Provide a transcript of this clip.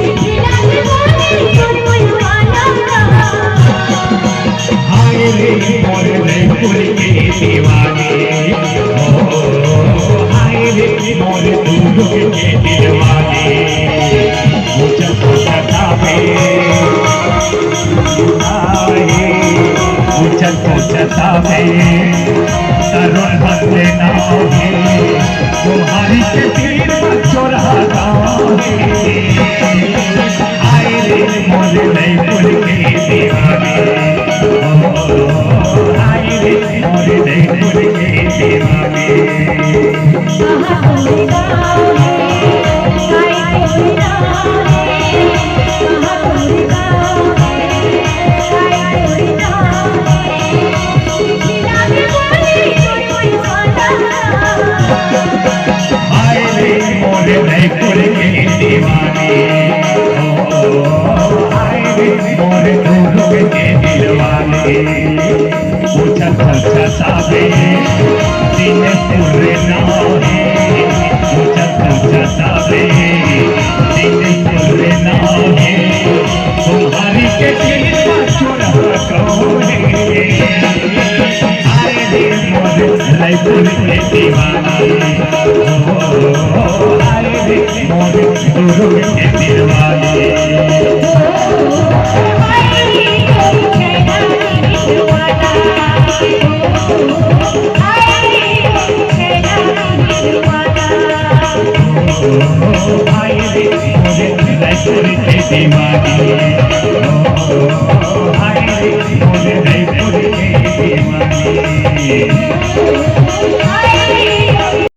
Thank you. मुझको सतावे मुझको सतावे तरुण बदले ना होगे तुम्हारी के तीर चोराता आए रे मोरे नहीं भूल के दीवाने आए रे मोरे नहीं भूल के दीवाने नहीं खुल के दीवाने आए रे मोरे दूर के दिलवाने मुझको सतावे दिन पूरे ना है मुझको सतावे दिन पूरे ना है तुम्हारी के दिल का चुरा कौन आए रे मोरे नहीं खुल के दीवाने मोरे दूर के दिलवाने आए रे मोरे दूर के दीवाने